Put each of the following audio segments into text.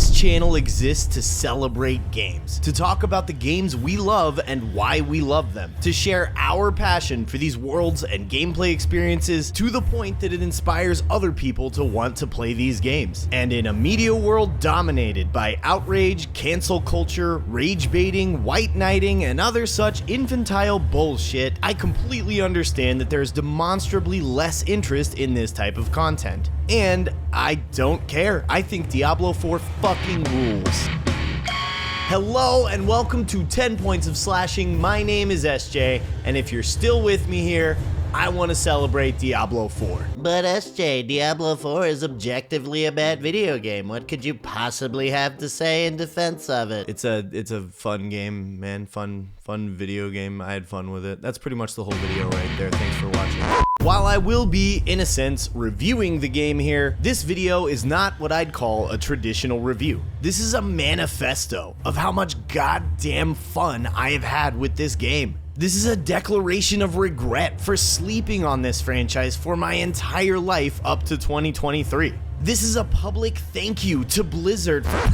This channel exists to celebrate games, to talk about the games we love and why we love them, to share our passion for these worlds and gameplay experiences to the point that it inspires other people to want to play these games. And in a media world dominated by outrage, cancel culture, rage baiting, white knighting, and other such infantile bullshit, I completely understand that there's demonstrably less interest in this type of content. And I don't care. I think Diablo 4 fucking rules. Hello and welcome to 10 Points of Slashing. My name is SJ, and if you're still with me here, I want to celebrate Diablo 4. But SJ, Diablo 4 is objectively a bad video game. What could you possibly have to say in defense of it? It's a fun game, man. Fun video game. I had fun with it. That's pretty much the whole video right there. Thanks for watching. While I will be, in a sense, reviewing the game here, this video is not what I'd call a traditional review. This is a manifesto of how much goddamn fun I have had with this game. This is a declaration of regret for sleeping on this franchise for my entire life up to 2023. This is a public thank you to Blizzard for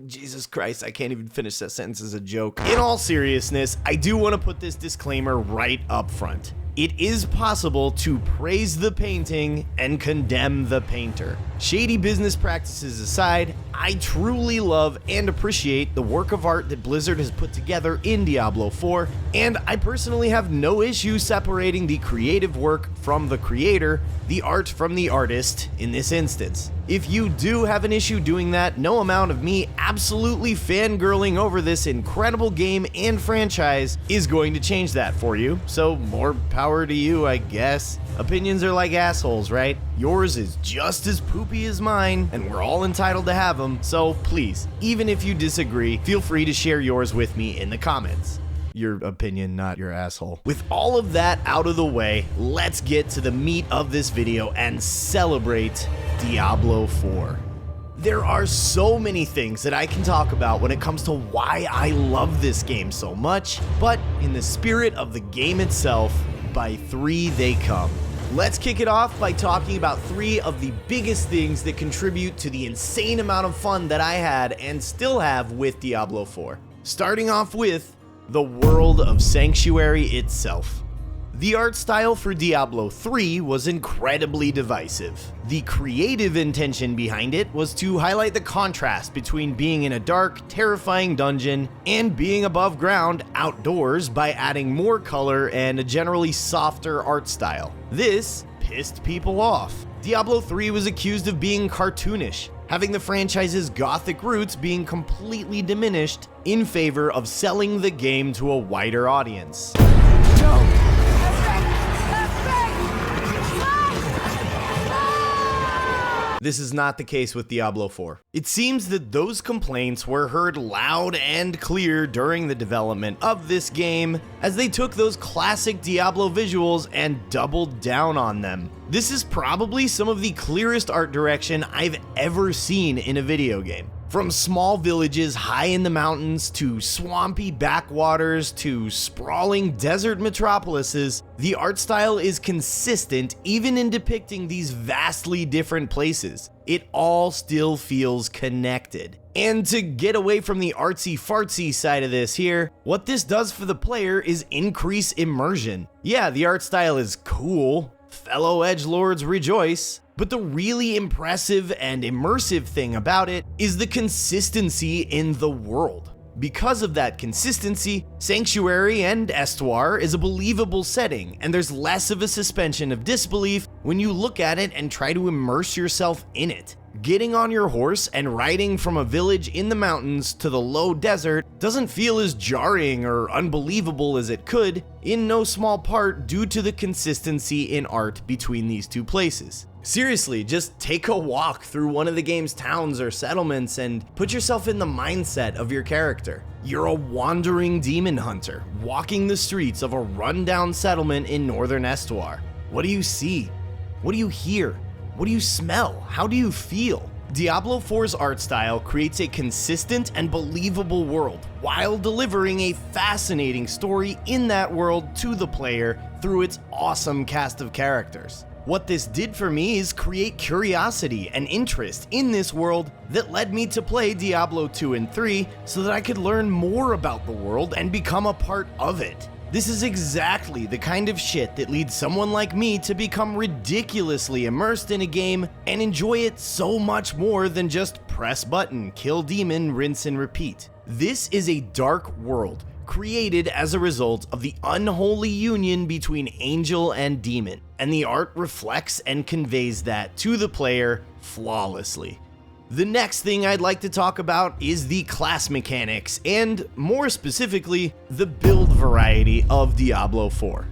Jesus Christ, I can't even finish that sentence as a joke. In all seriousness, I do want to put this disclaimer right up front. It is possible to praise the painting and condemn the painter. Shady business practices aside, I truly love and appreciate the work of art that Blizzard has put together in Diablo 4, and I personally have no issue separating the creative work from the creator, the art from the artist in this instance. If you do have an issue doing that, no amount of me absolutely fangirling over this incredible game and franchise is going to change that for you, so more power to you, I guess. Opinions are like assholes, right? Yours is just as poopy as mine, and we're all entitled to have them, so please, even if you disagree, feel free to share yours with me in the comments. Your opinion, not your asshole. With all of that out of the way, let's get to the meat of this video and celebrate Diablo 4. There are so many things that I can talk about when it comes to why I love this game so much, but in the spirit of the game itself, by three they come. Let's kick it off by talking about three of the biggest things that contribute to the insane amount of fun that I had and still have with Diablo 4. Starting off with the world of Sanctuary itself. The art style for Diablo 3 was incredibly divisive. The creative intention behind it was to highlight the contrast between being in a dark, terrifying dungeon and being above ground outdoors by adding more color and a generally softer art style. This pissed people off. Diablo 3 was accused of being cartoonish, having the franchise's gothic roots being completely diminished in favor of selling the game to a wider audience. This is not the case with Diablo 4. It seems that those complaints were heard loud and clear during the development of this game, as they took those classic Diablo visuals and doubled down on them. This is probably some of the clearest art direction I've ever seen in a video game. From small villages high in the mountains to swampy backwaters to sprawling desert metropolises, the art style is consistent even in depicting these vastly different places. It all still feels connected. And to get away from the artsy-fartsy side of this here, what this does for the player is increase immersion. Yeah, the art style is cool. Fellow edgelords rejoice. But the really impressive and immersive thing about it is the consistency in the world. Because of that consistency, Sanctuary and Estuar is a believable setting, and there's less of a suspension of disbelief when you look at it and try to immerse yourself in it. Getting on your horse and riding from a village in the mountains to the low desert doesn't feel as jarring or unbelievable as it could, in no small part due to the consistency in art between these two places. Seriously, just take a walk through one of the game's towns or settlements and put yourself in the mindset of your character. You're a wandering demon hunter, walking the streets of a rundown settlement in northern Estuar. What do you see? What do you hear? What do you smell? How do you feel? Diablo 4's art style creates a consistent and believable world while delivering a fascinating story in that world to the player through its awesome cast of characters. What this did for me is create curiosity and interest in this world that led me to play Diablo 2 and 3 so that I could learn more about the world and become a part of it. This is exactly the kind of shit that leads someone like me to become ridiculously immersed in a game and enjoy it so much more than just press button, kill demon, rinse and repeat. This is a dark world created as a result of the unholy union between angel and demon, and the art reflects and conveys that to the player flawlessly. The next thing I'd like to talk about is the class mechanics, and more specifically, the build variety of Diablo 4.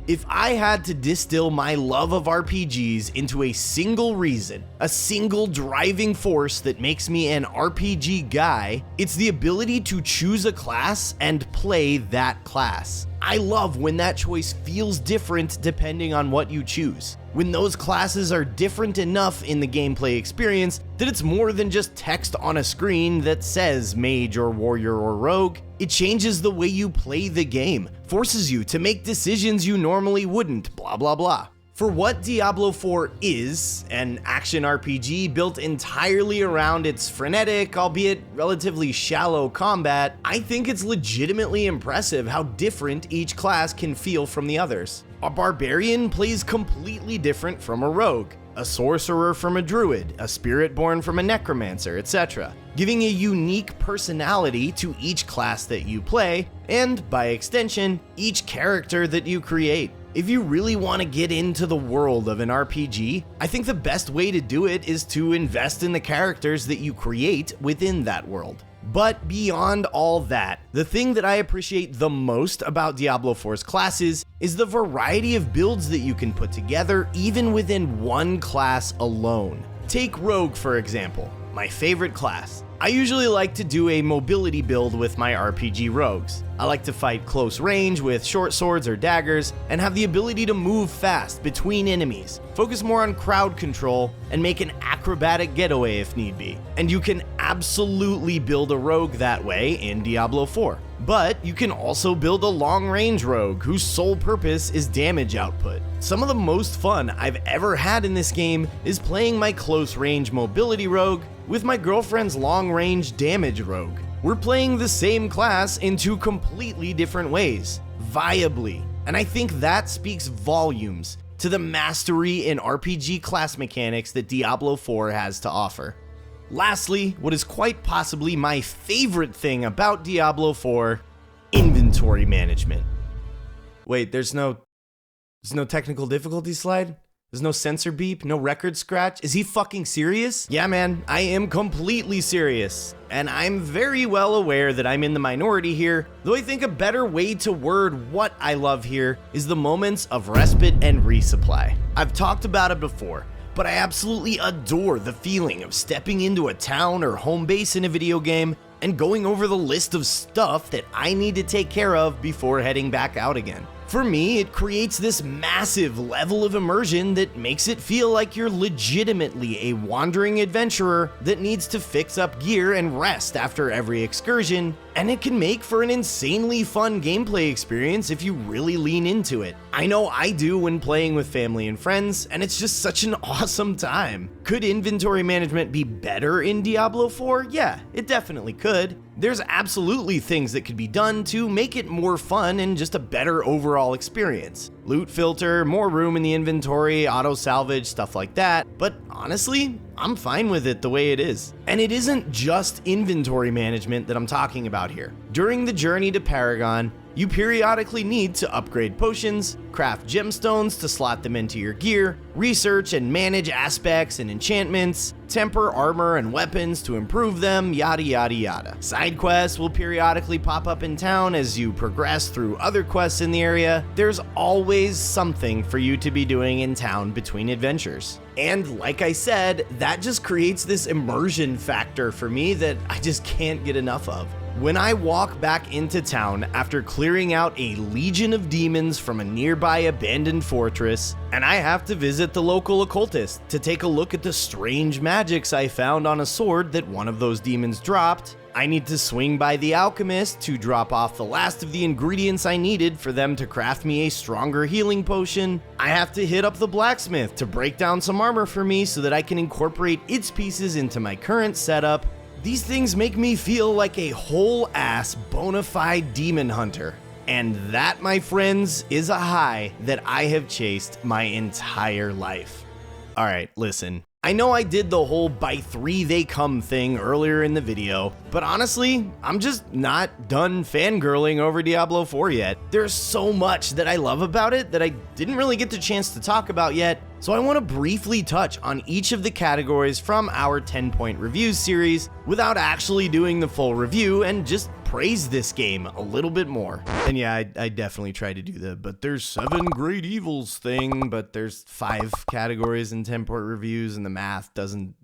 If I had to distill my love of RPGs into a single reason, a single driving force that makes me an RPG guy, it's the ability to choose a class and play that class. I love when that choice feels different depending on what you choose. When those classes are different enough in the gameplay experience that it's more than just text on a screen that says mage or warrior or rogue, it changes the way you play the game, forces you to make decisions you normally wouldn't, blah blah blah. For what Diablo 4 is, an action RPG built entirely around its frenetic, albeit relatively shallow combat, I think it's legitimately impressive how different each class can feel from the others. A barbarian plays completely different from a rogue, a sorcerer from a druid, a spirit-born from a necromancer, etc., giving a unique personality to each class that you play, and, by extension, each character that you create. If you really want to get into the world of an RPG, I think the best way to do it is to invest in the characters that you create within that world. But beyond all that, the thing that I appreciate the most about Diablo 4's classes is the variety of builds that you can put together even within one class alone. Take Rogue for example, my favorite class. I usually like to do a mobility build with my RPG rogues. I like to fight close range with short swords or daggers, and have the ability to move fast between enemies, focus more on crowd control, and make an acrobatic getaway if need be. And you can absolutely build a rogue that way in Diablo 4. But you can also build a long-range rogue whose sole purpose is damage output. Some of the most fun I've ever had in this game is playing my close-range mobility rogue with my girlfriend's long-range damage rogue. We're playing the same class in two completely different ways, viably, and I think that speaks volumes to the mastery in RPG class mechanics that Diablo 4 has to offer. Lastly, what is quite possibly my favorite thing about Diablo 4, inventory management. Wait, there's no technical difficulty slide? There's no sensor beep, no record scratch? Is he fucking serious? Yeah, man, I am completely serious. And I'm very well aware that I'm in the minority here, though I think a better way to word what I love here is the moments of respite and resupply. I've talked about it before, but I absolutely adore the feeling of stepping into a town or home base in a video game and going over the list of stuff that I need to take care of before heading back out again. For me, it creates this massive level of immersion that makes it feel like you're legitimately a wandering adventurer that needs to fix up gear and rest after every excursion, and it can make for an insanely fun gameplay experience if you really lean into it. I know I do when playing with family and friends, and it's just such an awesome time. Could inventory management be better in Diablo 4? Yeah, it definitely could. There's absolutely things that could be done to make it more fun and just a better overall experience. Loot filter, more room in the inventory, auto salvage, stuff like that. But honestly, I'm fine with it the way it is. And it isn't just inventory management that I'm talking about here. During the journey to Paragon, you periodically need to upgrade potions, craft gemstones to slot them into your gear, research and manage aspects and enchantments, temper armor and weapons to improve them, yada yada yada. Side quests will periodically pop up in town as you progress through other quests in the area. There's always something for you to be doing in town between adventures. And like I said, that just creates this immersion factor for me that I just can't get enough of. When I walk back into town after clearing out a legion of demons from a nearby abandoned fortress, and I have to visit the local occultist to take a look at the strange magics I found on a sword that one of those demons dropped, I need to swing by the alchemist to drop off the last of the ingredients I needed for them to craft me a stronger healing potion. I have to hit up the blacksmith to break down some armor for me so that I can incorporate its pieces into my current setup. These things make me feel like a whole-ass bona fide demon hunter. And that, my friends, is a high that I have chased my entire life. Alright, listen. I know I did the whole by 3 they come thing earlier in the video, but honestly, I'm just not done fangirling over Diablo IV yet. There's so much that I love about it that I didn't really get the chance to talk about yet, so I want to briefly touch on each of the categories from our 10-point reviews series without actually doing the full review and just praise this game a little bit more. And yeah, I definitely tried to do the but there's 7 great evils thing, but there's 5 categories in 10-point reviews and the math doesn't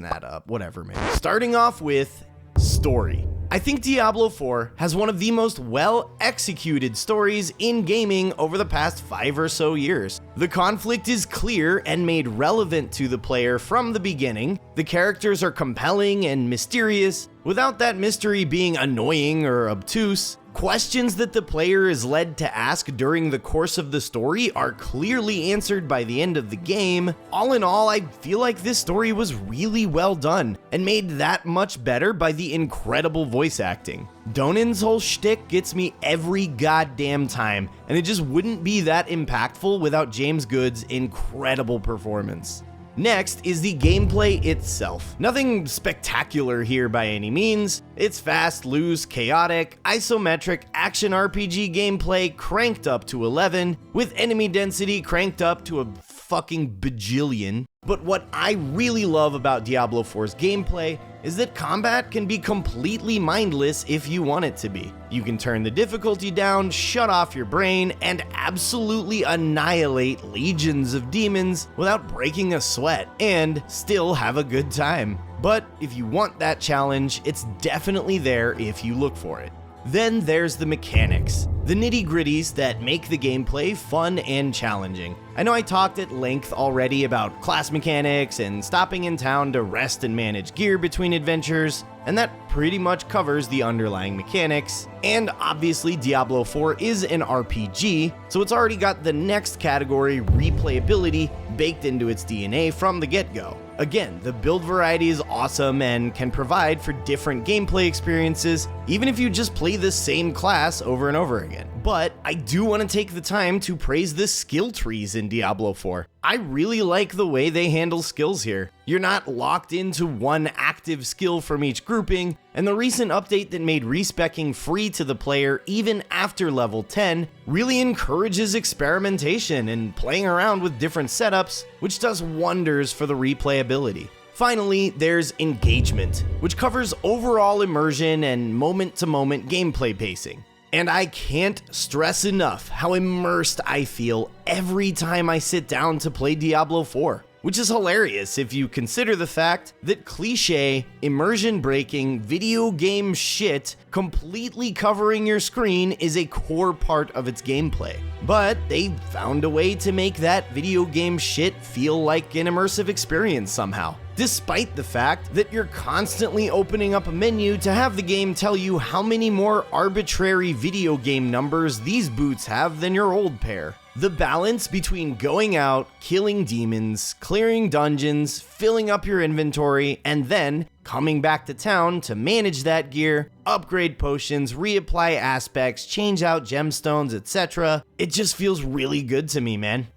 add up. Whatever, man. Starting off with story. I think Diablo IV has one of the most well-executed stories in gaming over the past 5 or so years. The conflict is clear and made relevant to the player from the beginning. The characters are compelling and mysterious, without that mystery being annoying or obtuse. Questions that the player is led to ask during the course of the story are clearly answered by the end of the game. All in all, I feel like this story was really well done, and made that much better by the incredible voice acting. Donan's whole shtick gets me every goddamn time, and it just wouldn't be that impactful without James Good's incredible performance. Next is the gameplay itself. Nothing spectacular here by any means. It's fast, loose, chaotic, isometric action RPG gameplay cranked up to 11, with enemy density cranked up to a fucking bajillion. But what I really love about Diablo 4's gameplay is that combat can be completely mindless if you want it to be. You can turn the difficulty down, shut off your brain, and absolutely annihilate legions of demons without breaking a sweat, and still have a good time. But if you want that challenge, it's definitely there if you look for it. Then there's the mechanics, the nitty-gritties that make the gameplay fun and challenging. I know I talked at length already about class mechanics and stopping in town to rest and manage gear between adventures, and that pretty much covers the underlying mechanics. And obviously Diablo 4 is an RPG, so it's already got the next category, replayability, baked into its DNA from the get-go. Again, the build variety is awesome and can provide for different gameplay experiences, even if you just play the same class over and over again. But I do want to take the time to praise the skill trees in Diablo 4. I really like the way they handle skills here. You're not locked into one active skill from each grouping, and the recent update that made respeccing free to the player even after level 10 really encourages experimentation and playing around with different setups, which does wonders for the replayability. Finally, there's engagement, which covers overall immersion and moment-to-moment gameplay pacing. And I can't stress enough how immersed I feel every time I sit down to play Diablo 4, which is hilarious if you consider the fact that cliché, immersion-breaking video game shit completely covering your screen is a core part of its gameplay. But they found a way to make that video game shit feel like an immersive experience somehow, despite the fact that you're constantly opening up a menu to have the game tell you how many more arbitrary video game numbers these boots have than your old pair. The balance between going out, killing demons, clearing dungeons, filling up your inventory, and then coming back to town to manage that gear, upgrade potions, reapply aspects, change out gemstones, etc. It just feels really good to me, man.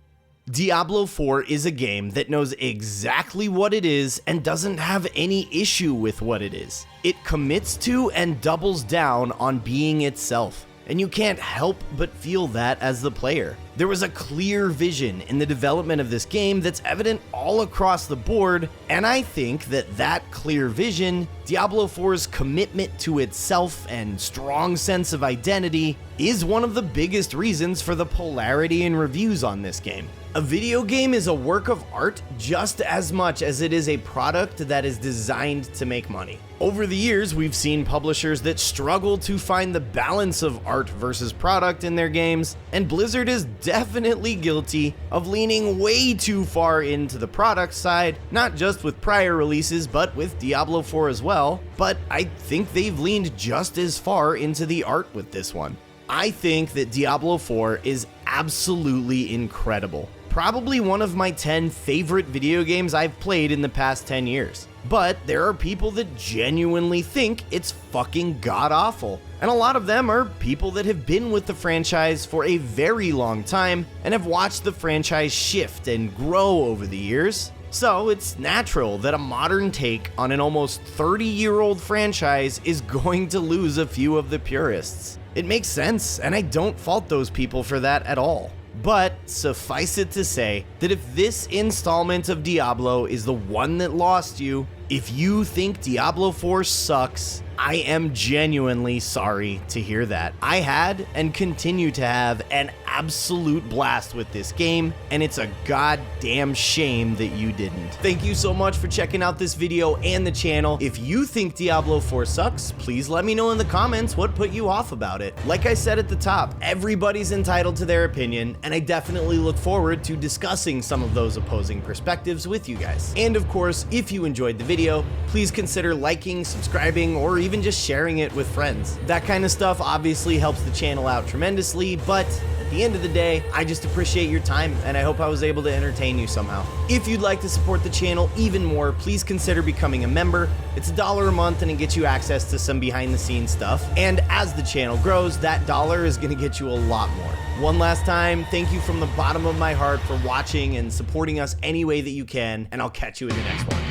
Diablo 4 is a game that knows exactly what it is and doesn't have any issue with what it is. It commits to and doubles down on being itself, and you can't help but feel that as the player. There was a clear vision in the development of this game that's evident all across the board, and I think that that clear vision, Diablo 4's commitment to itself and strong sense of identity, is one of the biggest reasons for the polarity in reviews on this game. A video game is a work of art just as much as it is a product that is designed to make money. Over the years, we've seen publishers that struggle to find the balance of art versus product in their games, and Blizzard is definitely guilty of leaning way too far into the product side, not just with prior releases, but with Diablo IV as well. But I think they've leaned just as far into the art with this one. I think that Diablo IV is absolutely incredible. Probably one of my 10 favorite video games I've played in the past 10 years. But there are people that genuinely think it's fucking god-awful. And a lot of them are people that have been with the franchise for a very long time and have watched the franchise shift and grow over the years. So it's natural that a modern take on an almost 30-year-old franchise is going to lose a few of the purists. It makes sense, and I don't fault those people for that at all. But suffice it to say that if this installment of Diablo is the one that lost you, if you think Diablo 4 sucks, I am genuinely sorry to hear that. I had and continue to have an absolute blast with this game, and it's a goddamn shame that you didn't. Thank you so much for checking out this video and the channel. If you think Diablo 4 sucks, please let me know in the comments what put you off about it. Like I said at the top, everybody's entitled to their opinion, and I definitely look forward to discussing some of those opposing perspectives with you guys. And of course, if you enjoyed the video, please consider liking, subscribing, or even just sharing it with friends. That kind of stuff obviously helps the channel out tremendously, but at the end of the day, I just appreciate your time, and I hope I was able to entertain you somehow. If you'd like to support the channel even more, please consider becoming a member. It's $1 a month, and it gets you access to some behind-the-scenes stuff. And as the channel grows, that $1 is going to get you a lot more. One last time, thank you from the bottom of my heart for watching and supporting us any way that you can, and I'll catch you in the next one.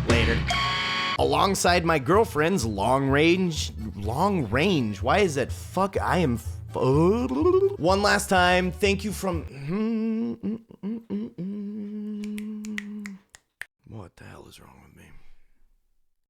Later. Alongside my girlfriend's long range, why is that fuck, I am one last time, thank you from, what the hell is wrong with me?